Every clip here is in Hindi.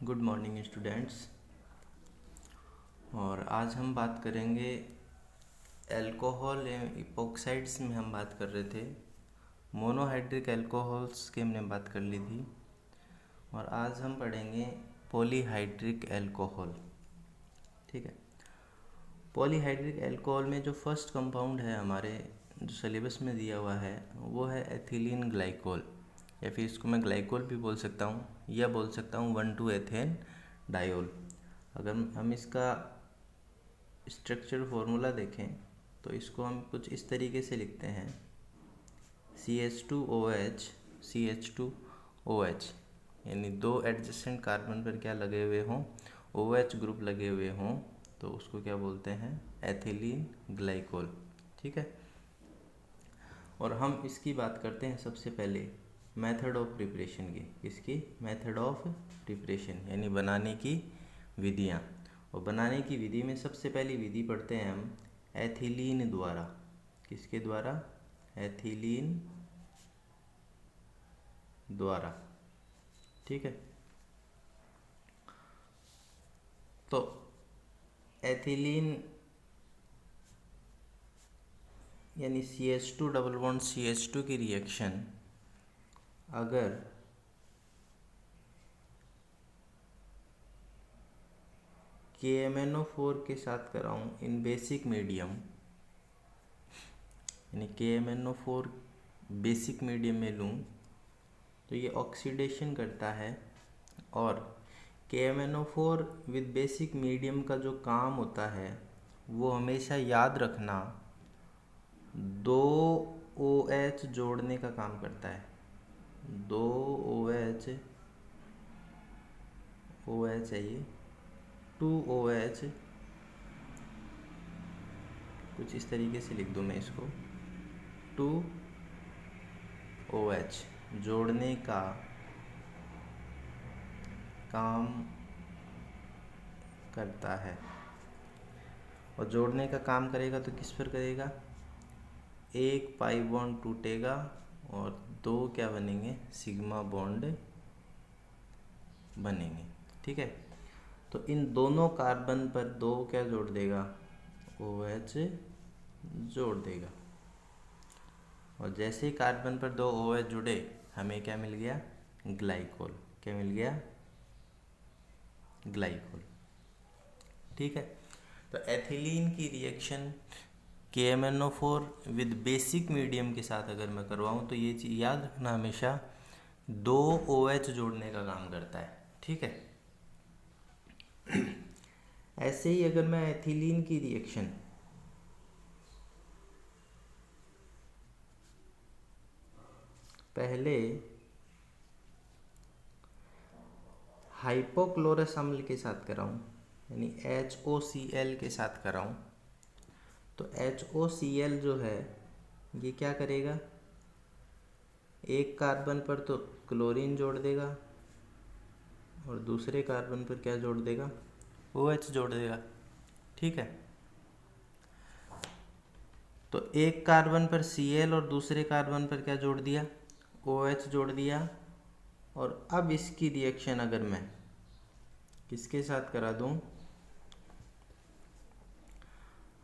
Good morning students. और आज हम बात करेंगे अल्कोहल इपोक्साइड्स में हम बात कर रहे थे। मोनोहाइड्रिक अल्कोहल्स की हमने बात कर ली थी और आज हम पढ़ेंगे पॉलीहाइड्रिक अल्कोहल। ठीक है, पॉलीहाइड्रिक अल्कोहल में जो फर्स्ट कंपाउंड है हमारे जो सिलेबस में दिया हुआ है वो है एथिलीन ग्लाइकोल, या फिर इसको मैं ग्लाइकोल भी बोल सकता हूँ या बोल सकता हूँ 1,2 एथेन डायोल। अगर हम इसका स्ट्रक्चर फॉर्मूला देखें तो इसको हम कुछ इस तरीके से लिखते हैं CH2OH CH2OH, यानी दो एडजेसेंट कार्बन पर क्या लगे हुए हों, OH ग्रुप लगे हुए हों, तो उसको क्या बोलते हैं, एथिलीन ग्लाइकोल। ठीक है, और हम इसकी बात करते हैं सबसे पहले मेथड ऑफ प्रिपरेशन की। इसकी मेथड ऑफ प्रिपरेशन यानी बनाने की विधियाँ। और बनाने की विधि में सबसे पहली विधि पढ़ते हैं हम एथिलीन द्वारा। किसके द्वारा? एथिलीन द्वारा। ठीक है, तो एथिलीन यानी CH2 डबल बॉन्ड CH2 की रिएक्शन अगर KMnO4 के साथ कराऊं इन बेसिक मीडियम, यानी KMnO4 बेसिक मीडियम में लूँ तो ये ऑक्सीडेशन करता है। और KMnO4 विद बेसिक मीडियम का जो काम होता है वो हमेशा याद रखना, दो OH जोड़ने का काम करता है। दो OH है ये, 2OH, कुछ इस तरीके से लिख दूँ मैं इसको, 2OH जोड़ने का काम करता है। और जोड़ने का काम करेगा तो किस पर करेगा? एक पाई बॉन्ड टूटेगा और दो क्या बनेंगे, सिग्मा बॉन्ड बनेंगे। ठीक है, तो इन दोनों कार्बन पर दो क्या जोड़ देगा, OH जोड़ देगा। और जैसे ही कार्बन पर दो OH जुड़े हमें क्या मिल गया, ग्लाइकोल। क्या मिल गया? ग्लाइकोल। ठीक है, तो एथिलीन की reaction KMnO4 with basic medium के साथ अगर मैं करवाऊँ तो ये चीज़ याद रखना, हमेशा दो OH जोड़ने का काम करता है। ठीक है, ऐसे ही अगर मैं एथिलीन की रिएक्शन पहले हाइपोक्लोरस अम्ल के साथ कराऊं, यानी HOCl के साथ कराऊं, तो HOCl जो है ये क्या करेगा, एक कार्बन पर तो क्लोरीन जोड़ देगा और दूसरे कार्बन पर क्या जोड़ देगा, OH जोड़ देगा। ठीक है, तो एक कार्बन पर Cl और दूसरे कार्बन पर क्या जोड़ दिया, OH जोड़ दिया। और अब इसकी रिएक्शन अगर मैं किसके साथ करा दूं,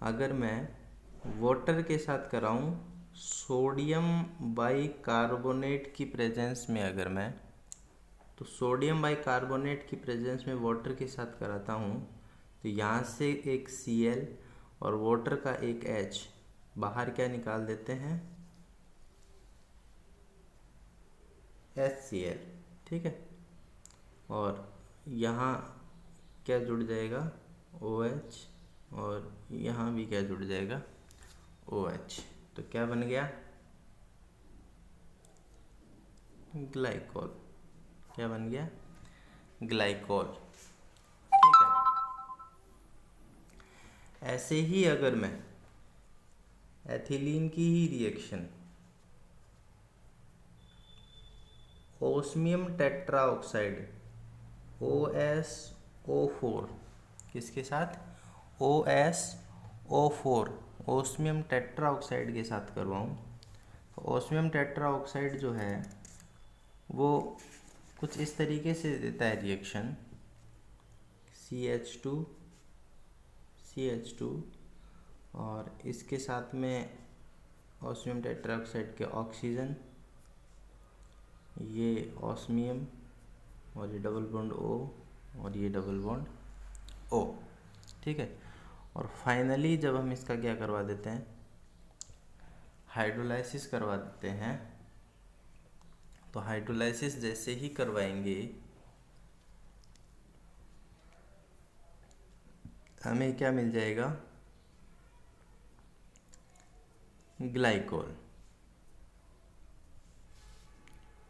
अगर मैं वाटर के साथ कराऊं सोडियम बाइकार्बोनेट की प्रेजेंस में, अगर मैं तो सोडियम बाइकार्बोनेट की प्रेजेंस में वाटर के साथ कराता हूं तो यहाँ से एक Cl और वाटर का एक H बाहर क्या निकाल देते हैं, HCl। ठीक है, और यहाँ क्या जुड़ जाएगा, OH, और यहाँ भी क्या जुड़ जाएगा, OH। तो क्या बन गया, ग्लाइकोल। क्या बन गया, ग्लाइकोल। ठीक है, ऐसे ही अगर मैं एथिलीन की ही रिएक्शन ओस्मियम टेट्राऑक्साइड OSO4 किसके साथ, OSO4 ओस्मियम टेट्राऑक्साइड के साथ करवाऊँ तो ओस्मियम टेट्राऑक्साइड जो है वो कुछ इस तरीके से देता है रिएक्शन CH2 और इसके साथ में ऑस्मियम टेट्राऑक्साइड के ऑक्सीजन, ये ऑस्मियम और ये डबल बॉन्ड O और ये डबल बॉन्ड O, ठीक है। और फाइनली जब हम इसका क्या करवा देते हैं, हाइड्रोलाइसिस करवा देते हैं, तो हाइड्रोलाइसिस जैसे ही करवाएंगे हमें क्या मिल जाएगा, ग्लाइकोल,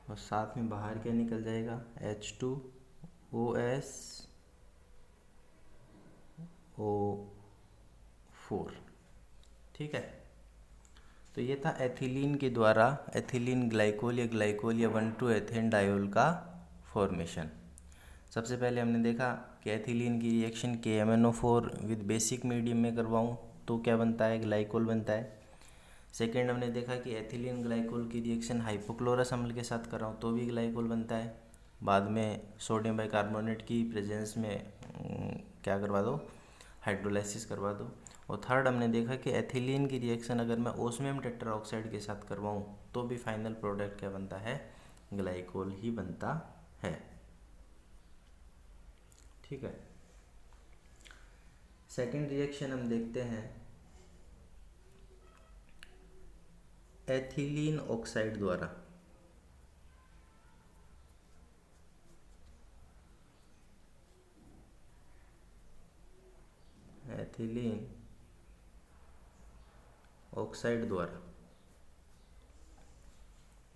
और साथ में बाहर क्या निकल जाएगा, H2OSO4, ठीक है। तो ये था एथिलीन के द्वारा एथिलीन ग्लाइकोल या 1,2 एथेन डायोल का फॉर्मेशन। सबसे पहले हमने देखा कि एथिलीन की reaction KMnO4 with basic medium में करवाऊँ तो क्या बनता है, ग्लाइकोल बनता है। सेकेंड हमने देखा कि एथिलीन ग्लाइकोल की रिएक्शन हाइपोक्लोरस अम्ल के साथ कराऊँ तो भी ग्लाइकोल बनता है। बाद में सोडियम बाइकार्बोनेट की प्रेजेंस में क्या करवा दो, हाइड्रोलाइसिस करवा दो। और थर्ड हमने देखा कि एथिलीन की रिएक्शन अगर मैं ओस्मियम टेट्राऑक्साइड के साथ करवाऊँ तो भी फाइनल प्रोडक्ट क्या बनता है, ग्लाइकोल ही बनता है, ठीक है। सेकेंड रिएक्शन हम देखते हैं एथिलीन ऑक्साइड द्वारा। एथिलीन ऑक्साइड द्वारा,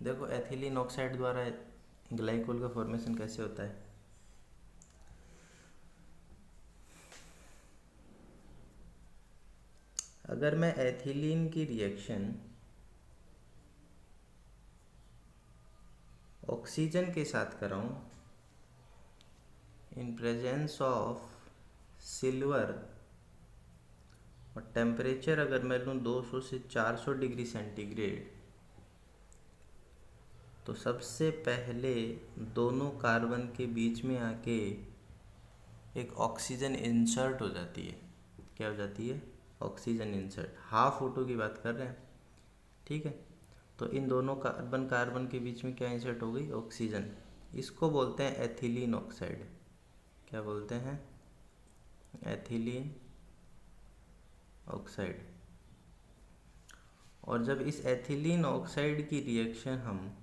देखो एथिलीन ऑक्साइड द्वारा ग्लाइकोल का फॉर्मेशन कैसे होता है। अगर मैं एथिलीन की रिएक्शन ऑक्सीजन के साथ कराऊं इन प्रेजेंस ऑफ सिल्वर और टेम्परेचर अगर मैं लूँ 200 से 400 डिग्री सेंटीग्रेड, तो सबसे पहले दोनों कार्बन के बीच में आके एक ऑक्सीजन इंसर्ट हो जाती है। क्या हो जाती है, ऑक्सीजन इंसर्ट। हाफ O2 की बात कर रहे हैं, ठीक है। तो इन दोनों कार्बन के बीच में क्या इंसर्ट हो गई, ऑक्सीजन। इसको बोलते हैं एथिलीन ऑक्साइड। क्या बोलते हैं, एथिलीन ऑक्साइड। और जब इस एथिलीन ऑक्साइड की रिएक्शन हम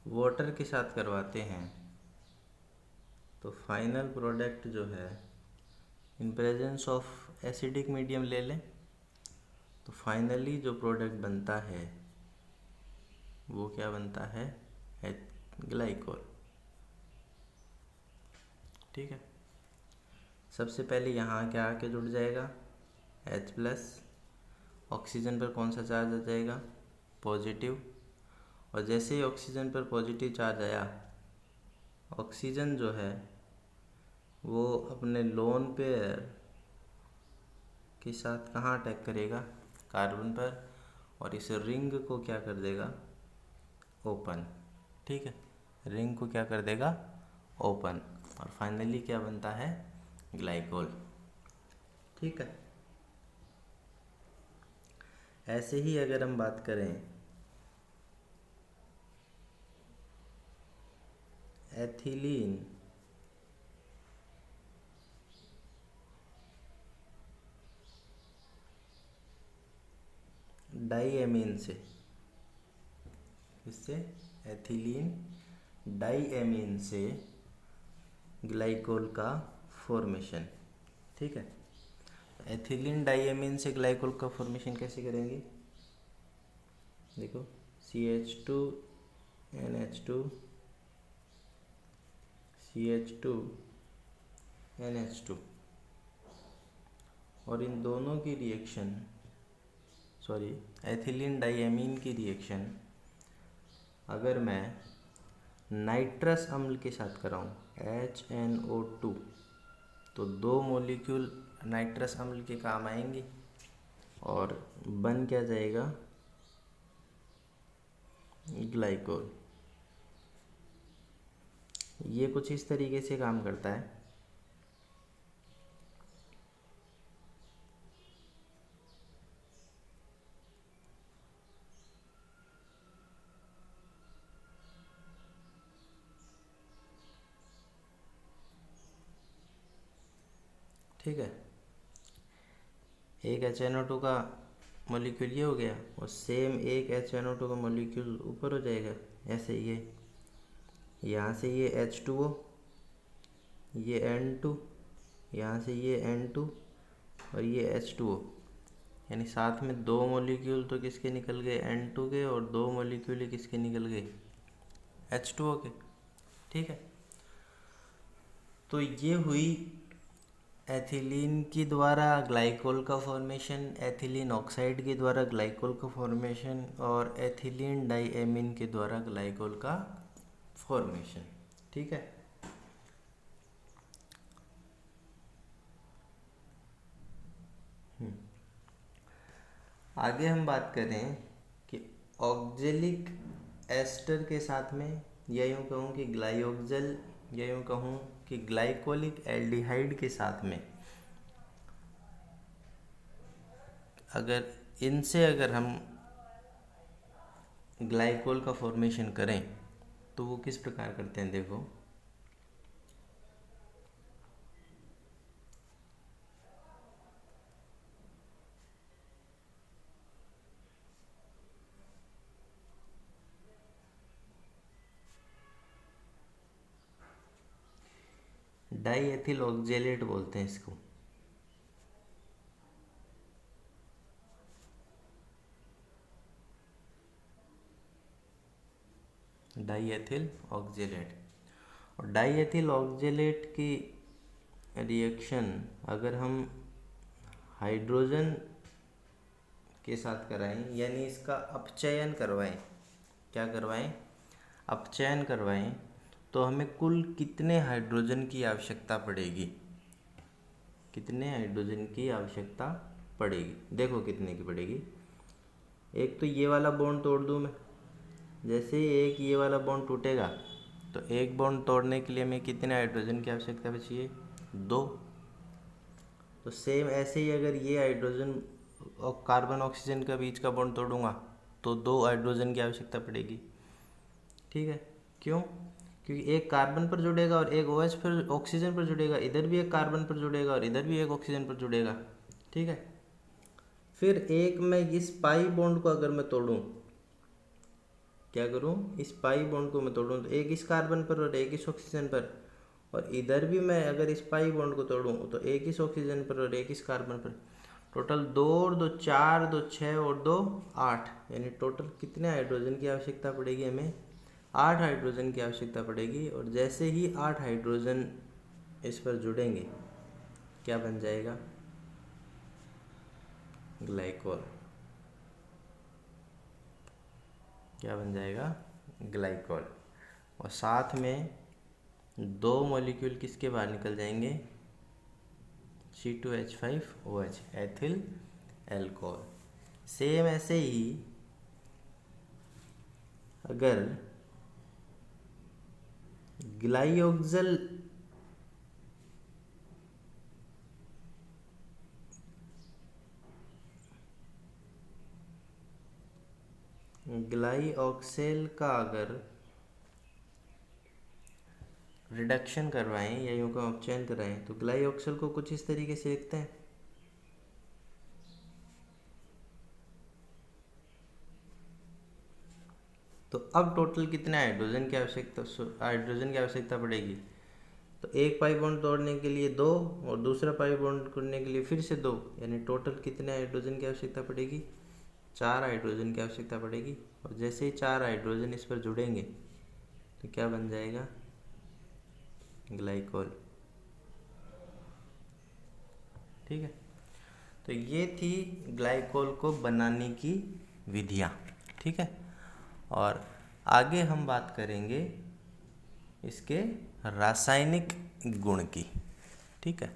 वाटर के साथ करवाते हैं तो फाइनल प्रोडक्ट जो है in presence of acidic medium ले लें, तो फाइनली जो प्रोडक्ट बनता है वो क्या बनता है, ग्लाइकोल, ठीक है। सबसे पहले यहाँ क्या आके जुड़ जाएगा, H+, ऑक्सीजन पर कौन सा चार्ज आ जाएगा, पॉजिटिव। और जैसे ही ऑक्सीजन पर पॉजिटिव चार्ज आया, ऑक्सीजन जो है वो अपने लोन पेयर के साथ कहाँ अटैक करेगा, कार्बन पर, और इस रिंग को क्या कर देगा, ओपन, ठीक है। रिंग को क्या कर देगा, ओपन, और फाइनली क्या बनता है, ग्लाइकोल, ठीक है। ऐसे ही अगर हम बात करें एथिलीन डाईएमीन से, इससे एथिलीन डाईएमीन से ग्लाइकोल का फॉर्मेशन, ठीक है। एथिलीन डाईएमीन से ग्लाइकोल का फॉर्मेशन कैसे करेंगे, देखो CH2NH2 CH2NH2, और इन दोनों की रिएक्शन, एथिलीन डाईएमीन की रिएक्शन अगर मैं नाइट्रस अम्ल के साथ कराऊं HNO2, तो 2 मॉलिक्यूल नाइट्रस अम्ल के काम आएंगे और बन क्या जाएगा, ग्लाइकोल, ये कुछ इस तरीके से काम करता है। ठीक है, एक HNO2 का मॉलिक्यूल ये हो गया और सेम एक HNO2 का मॉलिक्यूल ऊपर हो जाएगा ऐसे। ये यहाँ से ये H2O, ये N2, यहाँ से ये N2 और ये H2O, यानी साथ में दो मॉलिक्यूल तो किसके निकल गए, N2 के, और दो मॉलिक्यूल किसके निकल गए, H2O के। ठीक है, तो ये हुई एथिलीन के द्वारा ग्लाइकोल का फॉर्मेशन, एथिलीन ऑक्साइड के द्वारा ग्लाइकोल का फॉर्मेशन, और एथिलीन डाइएमीन के द्वारा ग्लाइकोल का फॉर्मेशन। ठीक है, आगे हम बात करें कि ऑक्जेलिक एस्टर के साथ में, या यूँ कहूँ कि ग्लाइऑक्जल, या यूँ कहूँ कि ग्लाइकोलिक एल्डिहाइड के साथ में अगर हम ग्लाइकोल का फॉर्मेशन करें तो वो किस प्रकार करते हैं, देखो। डाईएथिल ऑक्जेलेट बोलते हैं इसको। डाईएथिल ऑक्जेलेट, और डाईएथिल ऑक्जेलेट की रिएक्शन अगर हम हाइड्रोजन के साथ कराएं, यानी इसका अपचयन करवाएं, क्या करवाएं, अपचयन करवाएं, तो हमें कुल कितने हाइड्रोजन की आवश्यकता पड़ेगी, कितने हाइड्रोजन की आवश्यकता पड़ेगी, देखो कितने की पड़ेगी। एक तो ये वाला बॉन्ड तोड़ दूँ मैं, जैसे ही एक ये वाला बॉन्ड टूटेगा तो एक बॉन्ड तोड़ने के लिए हमें कितने हाइड्रोजन की आवश्यकता बची है, 2। तो सेम ऐसे ही अगर ये हाइड्रोजन और कार्बन ऑक्सीजन का बीच का बॉन्ड तोड़ूंगा तो 2 हाइड्रोजन की आवश्यकता पड़ेगी। ठीक है, क्यों, क्योंकि एक कार्बन पर जुड़ेगा और एक OH पर, ऑक्सीजन पर जुड़ेगा, इधर भी एक कार्बन पर जुड़ेगा और इधर भी एक ऑक्सीजन पर जुड़ेगा। ठीक है, फिर एक मैं इस पाई बॉन्ड को अगर मैं तोड़ूं, क्या करूं, इस पाई बॉन्ड को मैं तोड़ूं तो एक इस कार्बन पर और एक इस ऑक्सीजन पर, और इधर भी मैं अगर इस पाई बॉन्ड को तोड़ूं तो एक इस ऑक्सीजन पर और एक इस कार्बन पर। टोटल 2 और 2 4, 2 6 और 2 8, यानी टोटल कितने हाइड्रोजन की आवश्यकता पड़ेगी हमें, 8 हाइड्रोजन की आवश्यकता पड़ेगी। और जैसे ही 8 हाइड्रोजन इस पर जुड़ेंगे क्या बन जाएगा, ग्लाइकोल। क्या बन जाएगा, ग्लाइकोल। और साथ में 2 मॉलिक्यूल किसके बाहर निकल जाएंगे, C2H5OH, एथिल एल्कोहल। सेम ऐसे ही अगर ग्लाइऑक्सल का अगर रिडक्शन करवाएं या यूँ का अपचयन कराएं तो ग्लाइऑक्सल को कुछ इस तरीके से लिखते हैं। तो अब टोटल कितने हाइड्रोजन की आवश्यकता पड़ेगी, तो एक पाई बॉन्ड तोड़ने के लिए 2 और दूसरा पाई बॉन्ड करने के लिए फिर से 2, यानी टोटल कितने हाइड्रोजन की आवश्यकता पड़ेगी, 4 हाइड्रोजन की आवश्यकता पड़ेगी। और जैसे ही 4 हाइड्रोजन इस पर जुड़ेंगे तो क्या बन जाएगा, ग्लाइकोल। ठीक है, तो ये थी ग्लाइकोल को बनाने की विधियाँ। ठीक है, और आगे हम बात करेंगे इसके रासायनिक गुण की। ठीक है।